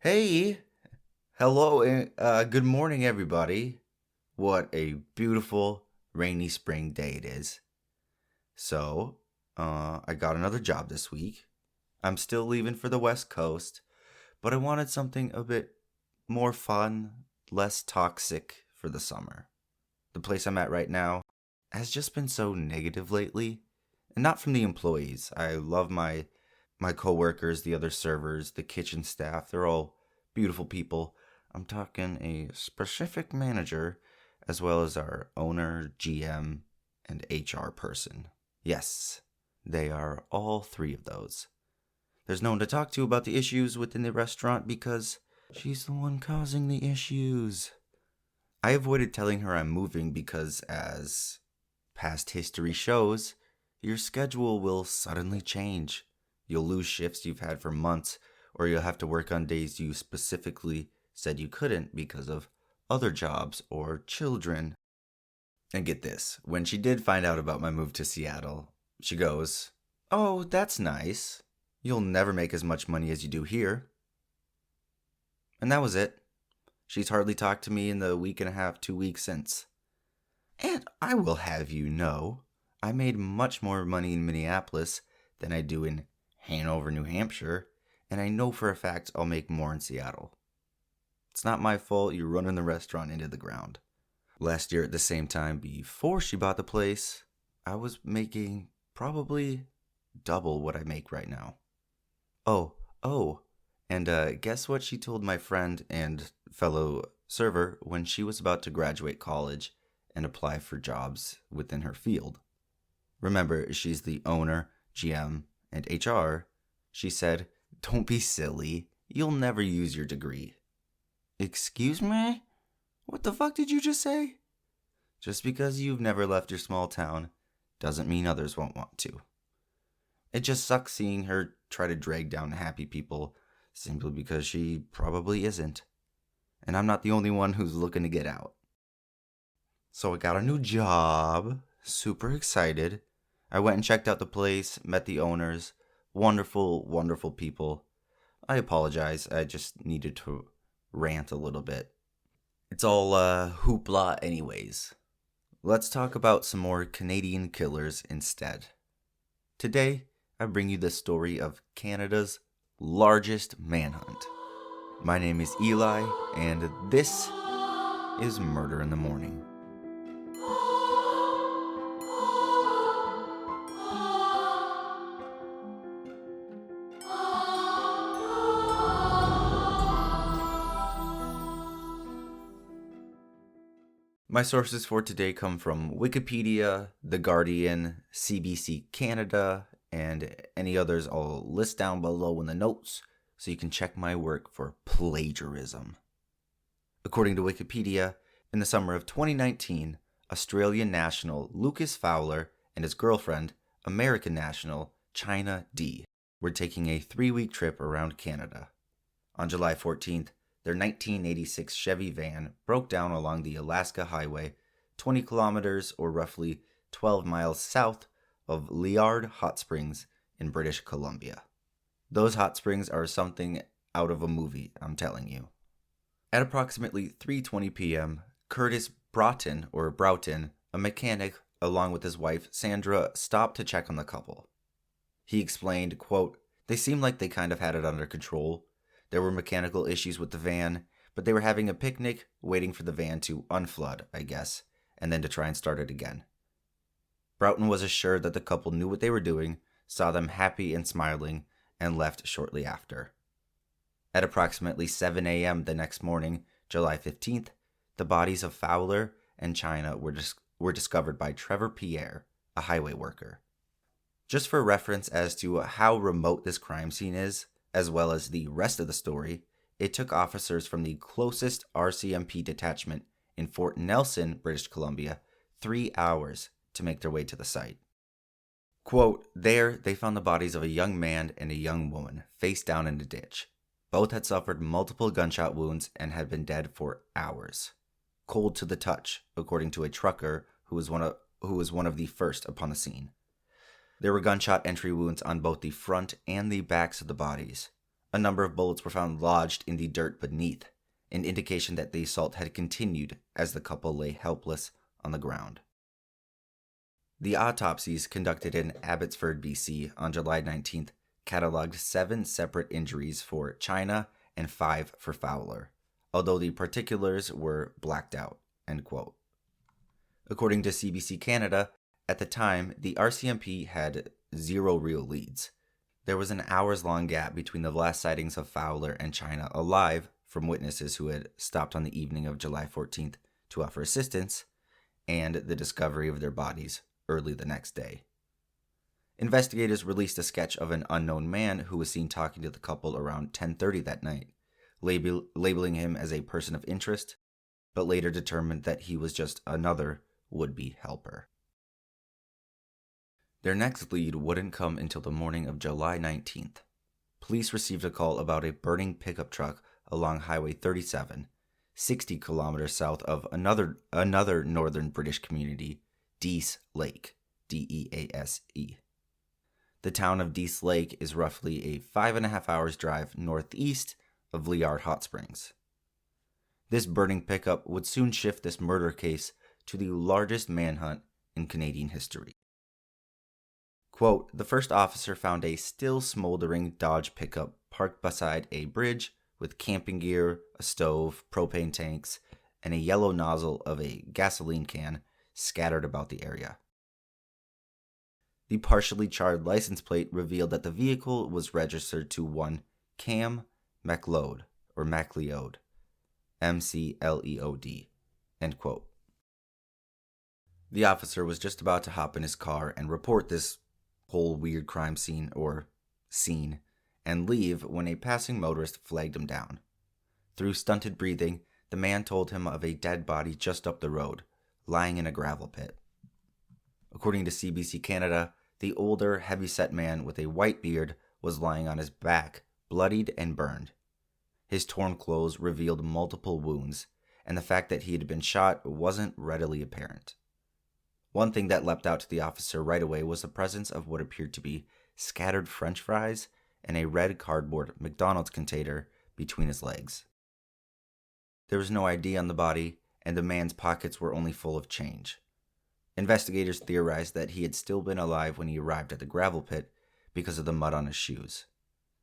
Hey, hello, good morning, everybody. What a beautiful rainy spring day it is. I got another job this week. I'm still leaving for the West Coast, but I wanted something a bit more fun, less toxic for the summer. The place I'm at right now has just been so negative lately, and not from the employees. I love my coworkers, the other servers, the kitchen staff. They're all beautiful people. I'm talking a specific manager as well as our owner, GM, and HR person. Yes, they are all three of those. There's no one to talk to about the issues within the restaurant because she's the one causing the issues. I avoided telling her I'm moving because, as past history shows, your schedule will suddenly change. You'll lose shifts you've had for months, or you'll have to work on days you specifically said you couldn't because of other jobs or children. And get this, when she did find out about my move to Seattle, she goes, "Oh, that's nice. You'll never make as much money as you do here." And that was it. She's hardly talked to me in the week and a half, 2 weeks since. And I will have you know, I made much more money in Minneapolis than I do in Hanover, New Hampshire, and I know for a fact I'll make more in Seattle. It's not my fault you're running the restaurant into the ground. Last year at the same time before she bought the place, I was making probably double what I make right now. Oh, and guess what she told my friend and fellow server when she was about to graduate college and apply for jobs within her field? Remember, she's the owner, GM, and HR. She said, "Don't be silly. You'll never use your degree." Excuse me? What the fuck did you just say? Just because you've never left your small town doesn't mean others won't want to. It just sucks seeing her try to drag down happy people simply because she probably isn't. And I'm not the only one who's looking to get out. So I got a new job. Super excited. I went and checked out the place, met the owners. Wonderful, wonderful people. I apologize. I just needed to rant a little bit. It's all hoopla anyways. Let's talk about some more Canadian killers instead. Today, I bring you the story of Canada's largest manhunt. My name is Eli, and this is Murder in the Morning. My sources for today come from Wikipedia, The Guardian, CBC Canada, and any others I'll list down below in the notes so you can check my work for plagiarism. According to Wikipedia, in the summer of 2019, Australian national Lucas Fowler and his girlfriend, American national China D, were taking a 3-week trip around Canada. On July 14th, their 1986 Chevy van broke down along the Alaska Highway, 20 kilometers or roughly 12 miles south of Liard Hot Springs in British Columbia. Those hot springs are something out of a movie, I'm telling you. At approximately 3:20 p.m., Curtis Broughton, a mechanic, along with his wife Sandra, stopped to check on the couple. He explained, quote, "They seemed like they kind of had it under control. There were mechanical issues with the van, but they were having a picnic, waiting for the van to unflood, I guess, and then to try and start it again." Broughton was assured that the couple knew what they were doing, saw them happy and smiling, and left shortly after. At approximately 7 a.m. the next morning, July 15th, the bodies of Fowler and China were discovered by Trevor Pierre, a highway worker. Just for reference as to how remote this crime scene is, as well as the rest of the story, it took officers from the closest RCMP detachment in Fort Nelson, British Columbia, 3 hours to make their way to the site. Quote, "There, they found the bodies of a young man and a young woman, face down in a ditch. Both had suffered multiple gunshot wounds and had been dead for hours. Cold to the touch," according to a trucker who was one of the first upon the scene. There were gunshot entry wounds on both the front and the backs of the bodies. A number of bullets were found lodged in the dirt beneath, an indication that the assault had continued as the couple lay helpless on the ground. The autopsies conducted in Abbotsford, BC on July 19th cataloged 7 separate injuries for China and 5 for Fowler, although the particulars were blacked out, end quote. According to CBC Canada, at the time, the RCMP had 0 real leads. There was an hours-long gap between the last sightings of Fowler and China alive from witnesses who had stopped on the evening of July 14th to offer assistance, and the discovery of their bodies early the next day. Investigators released a sketch of an unknown man who was seen talking to the couple around 10:30 that night, labeling him as a person of interest, but later determined that he was just another would-be helper. Their next lead wouldn't come until the morning of July 19th. Police received a call about a burning pickup truck along Highway 37, 60 kilometers south of another northern British community, Dease Lake, Dease. The town of Dease Lake is roughly a 5.5 hours drive northeast of Liard Hot Springs. This burning pickup would soon shift this murder case to the largest manhunt in Canadian history. Quote, the first officer found a still smoldering Dodge pickup parked beside a bridge with camping gear, a stove, propane tanks, and a yellow nozzle of a gasoline can scattered about the area. The partially charred license plate revealed that the vehicle was registered to one Cam MacLeod, or MacLeod, McLeod, end quote. The officer was just about to hop in his car and report this whole weird crime scene and leave when a passing motorist flagged him down. Through stunted breathing, the man told him of a dead body just up the road, lying in a gravel pit. According to CBC Canada, the older, heavy-set man with a white beard was lying on his back, bloodied and burned. His torn clothes revealed multiple wounds, and the fact that he had been shot wasn't readily apparent. One thing that leapt out to the officer right away was the presence of what appeared to be scattered French fries and a red cardboard McDonald's container between his legs. There was no ID on the body, and the man's pockets were only full of change. Investigators theorized that he had still been alive when he arrived at the gravel pit because of the mud on his shoes.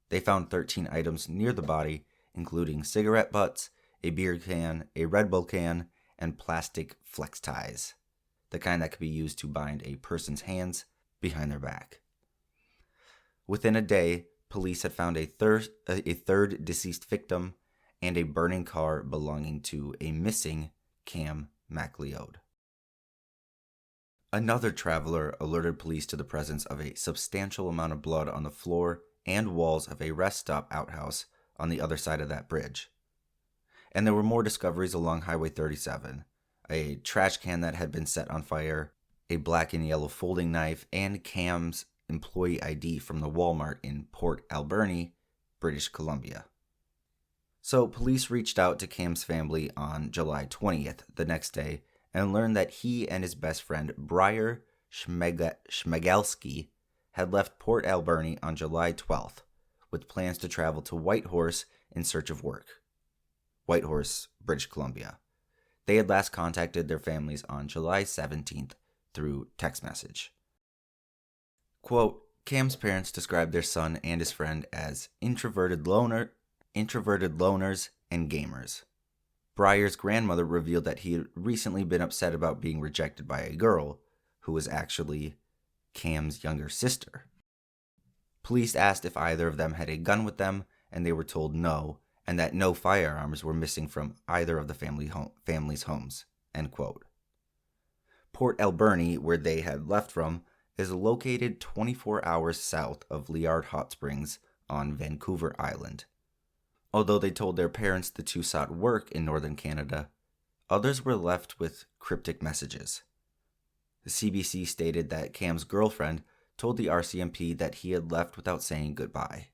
They found 13 items near the body, including cigarette butts, a beer can, a Red Bull can, and plastic flex ties, the kind that could be used to bind a person's hands behind their back. Within a day, police had found a third deceased victim and a burning car belonging to a missing Cam MacLeod. Another traveler alerted police to the presence of a substantial amount of blood on the floor and walls of a rest stop outhouse on the other side of that bridge. And there were more discoveries along Highway 37, a trash can that had been set on fire, a black and yellow folding knife, and Cam's employee ID from the Walmart in Port Alberni, British Columbia. So police reached out to Cam's family on July 20th, the next day, and learned that he and his best friend, Briar Schmegalski, had left Port Alberni on July 12th, with plans to travel to Whitehorse in search of work. Whitehorse, British Columbia. They had last contacted their families on July 17th through text message. Quote, Cam's parents described their son and his friend as introverted loners and gamers. Briar's grandmother revealed that he had recently been upset about being rejected by a girl who was actually Cam's younger sister. Police asked if either of them had a gun with them, and they were told no, and that no firearms were missing from either of the family's homes, end quote. Port Alberni, where they had left from, is located 24 hours south of Liard Hot Springs on Vancouver Island. Although they told their parents the two sought work in northern Canada, others were left with cryptic messages. The CBC stated that Cam's girlfriend told the RCMP that he had left without saying goodbye.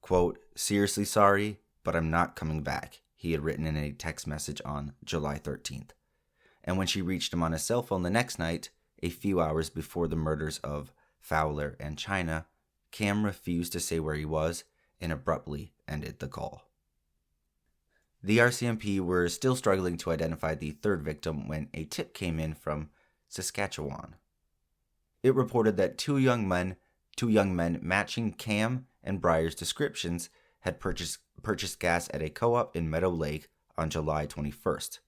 Quote, seriously sorry, but I'm not coming back, he had written in a text message on July 13th. And when she reached him on his cell phone the next night, a few hours before the murders of Fowler and China, Cam refused to say where he was and abruptly ended the call. The RCMP were still struggling to identify the third victim when a tip came in from Saskatchewan. It reported that two young men matching Cam and Breyer's descriptions had purchased gas at a co-op in Meadow Lake on July 21st.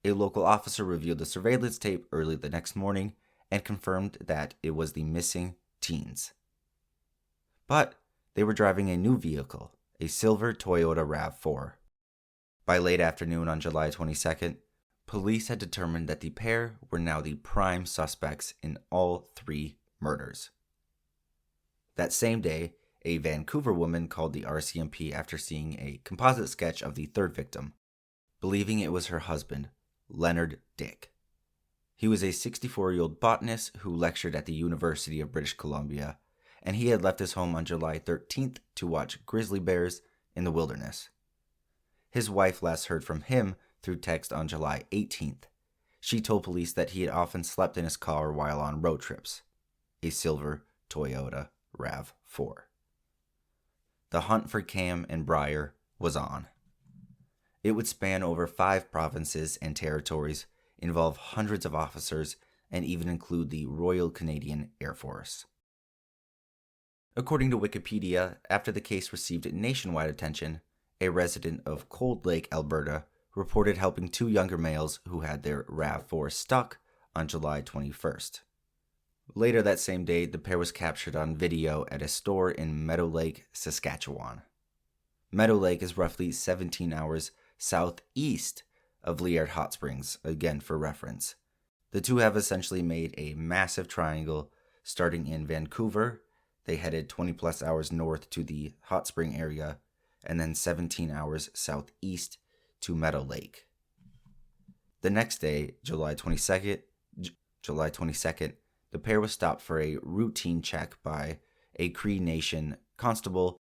A local officer reviewed the surveillance tape early the next morning and confirmed that it was the missing teens. But they were driving a new vehicle, a silver Toyota RAV4. By late afternoon on July 22nd, police had determined that the pair were now the prime suspects in all three murders. That same day, a Vancouver woman called the RCMP after seeing a composite sketch of the third victim, believing it was her husband, Leonard Dick. He was a 64-year-old botanist who lectured at the University of British Columbia, and he had left his home on July 13th to watch grizzly bears in the wilderness. His wife last heard from him through text on July 18th. She told police that he had often slept in his car while on road trips, a silver Toyota RAV4. The hunt for Cam and Breyer was on. It would span over 5 provinces and territories, involve hundreds of officers, and even include the Royal Canadian Air Force. According to Wikipedia, after the case received nationwide attention, a resident of Cold Lake, Alberta, reported helping 2 younger males who had their RAV4 stuck on July 21st. Later that same day, the pair was captured on video at a store in Meadow Lake, Saskatchewan. Meadow Lake is roughly 17 hours southeast of Liard Hot Springs, again for reference. The two have essentially made a massive triangle starting in Vancouver. They headed 20 plus hours north to the hot spring area, and then 17 hours southeast to Meadow Lake. The next day, July 22nd, the pair was stopped for a routine check by a Cree Nation constable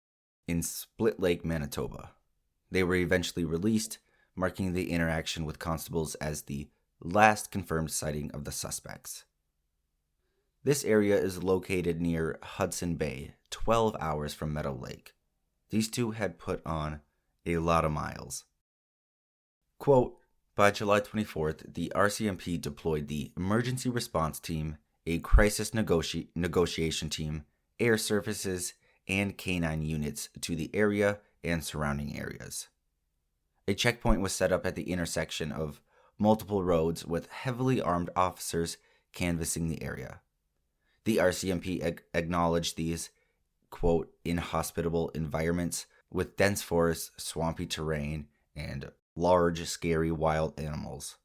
in Split Lake, Manitoba. They were eventually released, marking the interaction with constables as the last confirmed sighting of the suspects. This area is located near Hudson Bay, 12 hours from Meadow Lake. These two had put on a lot of miles. Quote, by July 24th, the RCMP deployed the Emergency Response Team, a Crisis Negotiation Team, Air Services, and K-9 units to the area and surrounding areas. A checkpoint was set up at the intersection of multiple roads with heavily armed officers canvassing the area. The RCMP acknowledged these, quote, inhospitable environments with dense forests, swampy terrain, and large, scary wild animals.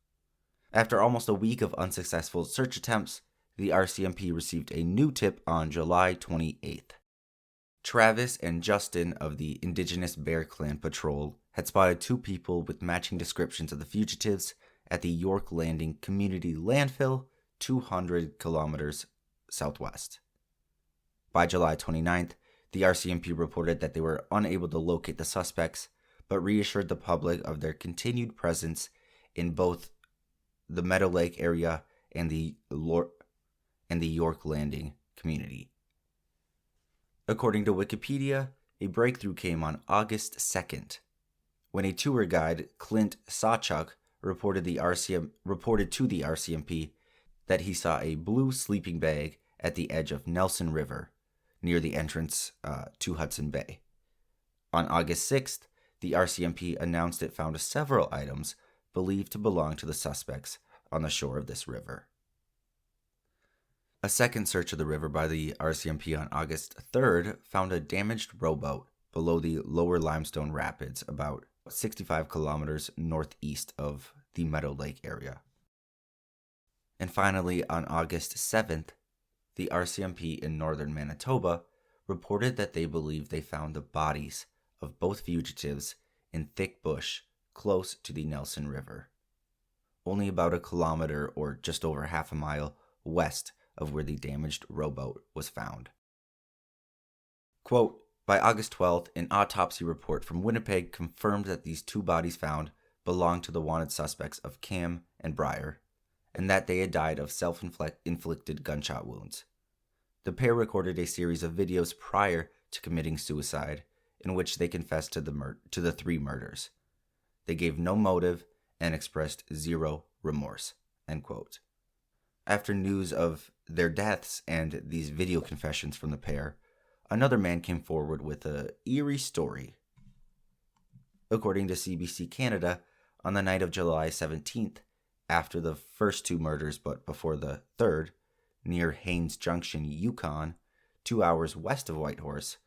After almost a week of unsuccessful search attempts, the RCMP received a new tip on July 28th. Travis and Justin of the Indigenous Bear Clan Patrol had spotted 2 people with matching descriptions of the fugitives at the York Landing Community Landfill, 200 kilometers southwest. By July 29th, the RCMP reported that they were unable to locate the suspects, but reassured the public of their continued presence in both the Meadow Lake area and the York Landing community. According to Wikipedia, a breakthrough came on August 2nd, when a tour guide, Clint Sawchuk, reported to the RCMP that he saw a blue sleeping bag at the edge of Nelson River, near the entrance to Hudson Bay. On August 6th, the RCMP announced it found several items believed to belong to the suspects on the shore of this river. A second search of the river by the RCMP on August 3rd found a damaged rowboat below the Lower Limestone Rapids, about 65 kilometers northeast of the Meadow Lake area. And finally, on August 7th, the RCMP in northern Manitoba reported that they believed they found the bodies of both fugitives in thick bush close to the Nelson River, only about a kilometer or just over half a mile west of where the damaged rowboat was found. Quote, by August 12th, an autopsy report from Winnipeg confirmed that these 2 bodies found belonged to the wanted suspects of Cam and Breyer, and that they had died of self-inflicted gunshot wounds. The pair recorded a series of videos prior to committing suicide in which they confessed to the 3 murders. They gave no motive and expressed zero remorse, end quote. After news of their deaths and these video confessions from the pair, another man came forward with an eerie story. According to CBC Canada, on the night of July 17th, after the first 2 murders but before the third, near Haines Junction, Yukon, 2 hours west of Whitehorse,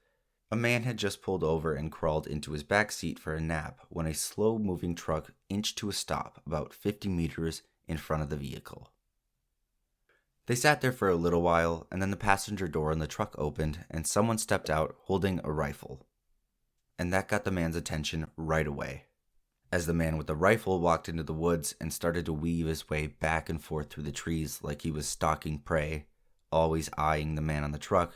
a man had just pulled over and crawled into his back seat for a nap when a slow-moving truck inched to a stop about 50 meters in front of the vehicle. They sat there for a little while, and then the passenger door in the truck opened and someone stepped out holding a rifle. And that got the man's attention right away, as the man with the rifle walked into the woods and started to weave his way back and forth through the trees like he was stalking prey, always eyeing the man on the truck.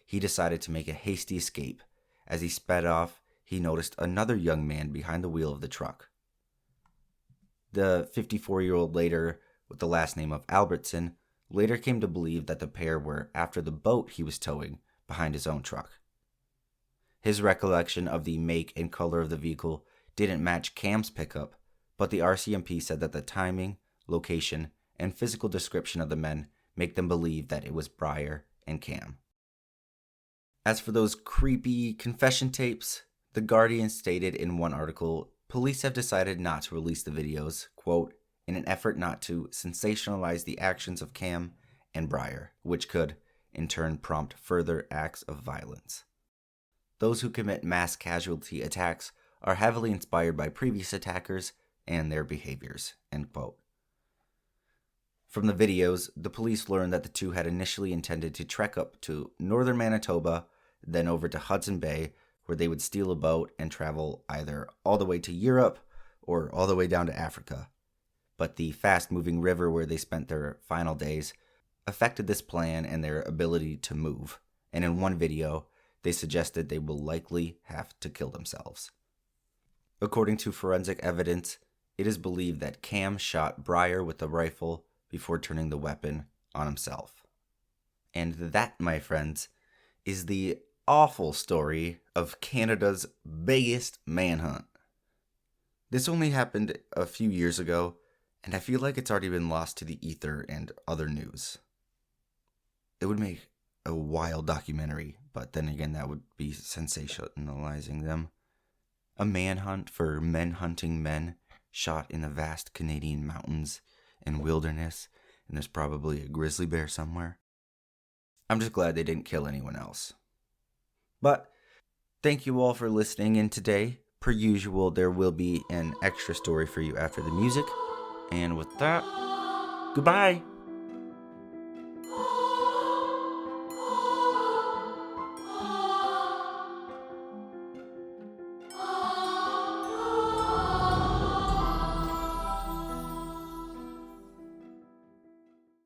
He decided to make a hasty escape. As he sped off, he noticed another young man behind the wheel of the truck. The 54-year-old later, with the last name of Albertson, later came to believe that the pair were after the boat he was towing behind his own truck. His recollection of the make and color of the vehicle didn't match Cam's pickup, but the RCMP said that the timing, location, and physical description of the men make them believe that it was Breyer and Cam. As for those creepy confession tapes, The Guardian stated in one article, police have decided not to release the videos, quote, in an effort not to sensationalize the actions of Cam and Breyer, which could, in turn, prompt further acts of violence. Those who commit mass casualty attacks are heavily inspired by previous attackers and their behaviors, end quote. From the videos, the police learned that the 2 had initially intended to trek up to northern Manitoba, then over to Hudson Bay, where they would steal a boat and travel either all the way to Europe or all the way down to Africa. But the fast-moving river where they spent their final days affected this plan and their ability to move, and in one video, they suggested they will likely have to kill themselves. According to forensic evidence, it is believed that Cam shot Breyer with a rifle before turning the weapon on himself. And that, my friends, is the awful story of Canada's biggest manhunt. This only happened a few years ago, and I feel like it's already been lost to the ether and other news. It would make a wild documentary, but then again, that would be sensationalizing them. A manhunt for men hunting men shot in the vast Canadian mountains and wilderness, and there's probably a grizzly bear somewhere. I'm just glad they didn't kill anyone else. But thank you all for listening in today. Per usual, there will be an extra story for you after the music. And with that, goodbye!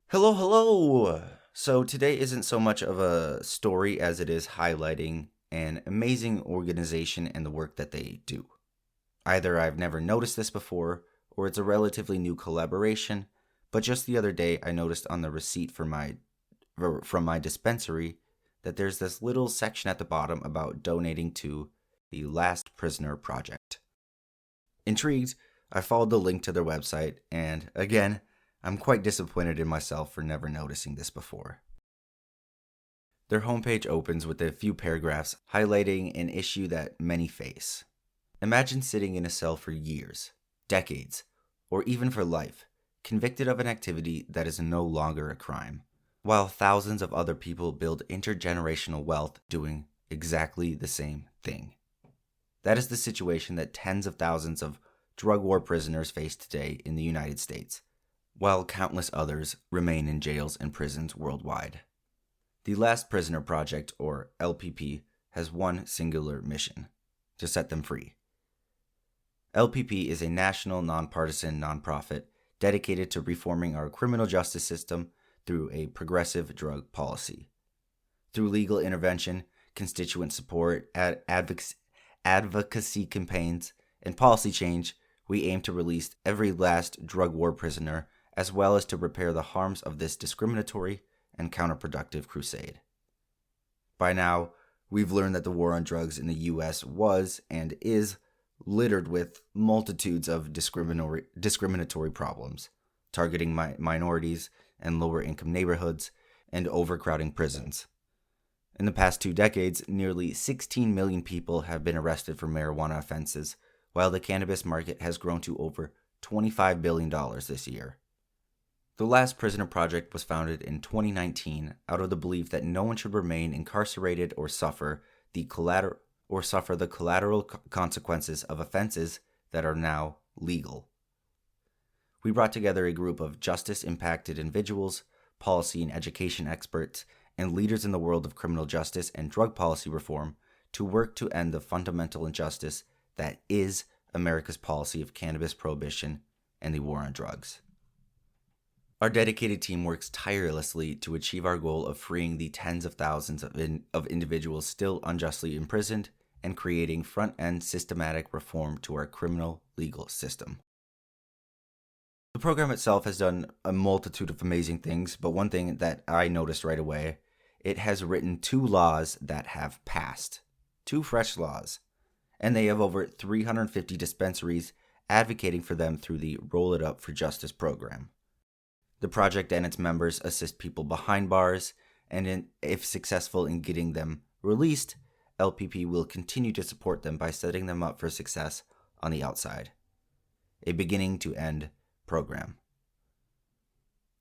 Hello! So today isn't so much of a story as it is highlighting an amazing organization and the work that they do. Either I've never noticed this before, or it's a relatively new collaboration, but just the other day I noticed on the receipt from my dispensary that there's this little section at the bottom about donating to the Last Prisoner Project. Intrigued, I followed the link to their website, and again, I'm quite disappointed in myself for never noticing this before. Their homepage opens with a few paragraphs highlighting an issue that many face. Imagine sitting in a cell for years, decades, or even for life, convicted of an activity that is no longer a crime, while thousands of other people build intergenerational wealth doing exactly the same thing. That is the situation that tens of thousands of drug war prisoners face today in the United States, while countless others remain in jails and prisons worldwide. The Last Prisoner Project, or LPP, has one singular mission: to set them free. LPP is a national nonpartisan nonprofit dedicated to reforming our criminal justice system through a progressive drug policy. Through legal intervention, constituent support, advocacy campaigns, and policy change, we aim to release every last drug war prisoner, as well as to repair the harms of this discriminatory and counterproductive crusade. By now, We've learned that the war on drugs in the U.S. was and is littered with multitudes of discriminatory problems, targeting minorities and lower income neighborhoods, and overcrowding prisons. In the past 2 decades, nearly 16 million people have been arrested for marijuana offenses, while the cannabis market has grown to over $25 billion this year. The Last Prisoner Project was founded in 2019 out of the belief that no one should remain incarcerated or suffer the collateral consequences of offenses that are now legal. We brought together a group of justice-impacted individuals, policy and education experts, and leaders in the world of criminal justice and drug policy reform to work to end the fundamental injustice that is America's policy of cannabis prohibition and the war on drugs. Our dedicated team works tirelessly to achieve our goal of freeing the tens of thousands of individuals still unjustly imprisoned and creating front-end systematic reform to our criminal legal system. The program itself has done a multitude of amazing things, but one thing that I noticed right away, it has written 2 laws that have passed, 2 fresh laws, and they have over 350 dispensaries advocating for them through the Roll It Up for Justice program. The project and its members assist people behind bars, and if successful in getting them released, LPP will continue to support them by setting them up for success on the outside. A beginning to end program.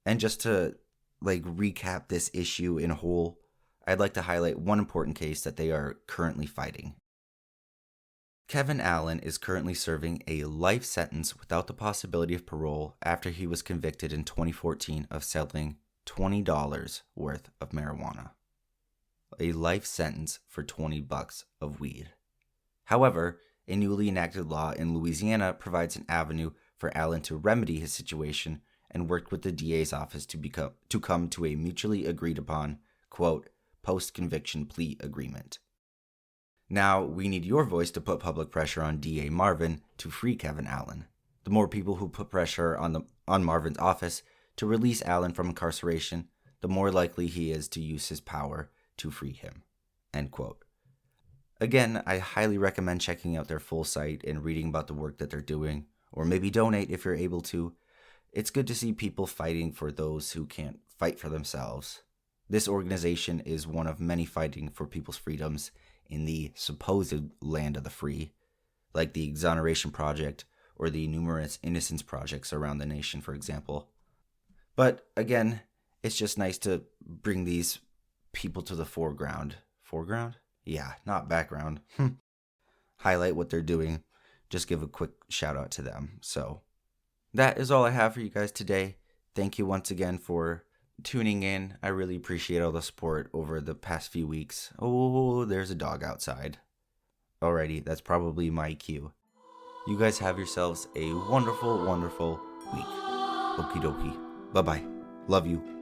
And just to recap this issue in whole, I'd like to highlight one important case that they are currently fighting. Kevin Allen is currently serving a life sentence without the possibility of parole after he was convicted in 2014 of selling $20 worth of marijuana. A life sentence for $20 of weed. However, a newly enacted law in Louisiana provides an avenue for Allen to remedy his situation and worked with the DA's office to come to a mutually agreed upon, quote, post-conviction plea agreement. Now, we need your voice to put public pressure on DA Marvin to free Kevin Allen. The more people who put pressure on Marvin's office to release Allen from incarceration, the more likely he is to use his power to free him. End quote. Again, I highly recommend checking out their full site and reading about the work that they're doing, or maybe donate if you're able to. It's good to see people fighting for those who can't fight for themselves. This organization is one of many fighting for people's freedoms in the supposed land of the free, like the Exoneration Project or the numerous innocence projects around the nation, for example. But again, it's just nice to bring these people to the foreground. Foreground? Yeah, not background. Highlight what they're doing. Just give a quick shout out to them. So that is all I have for you guys today. Thank you once again for tuning in. I really appreciate all the support over the past few weeks. Oh, there's a dog outside. Alrighty, that's probably my cue. You guys have yourselves a wonderful, wonderful week. Okie dokie. Bye-bye. Love you.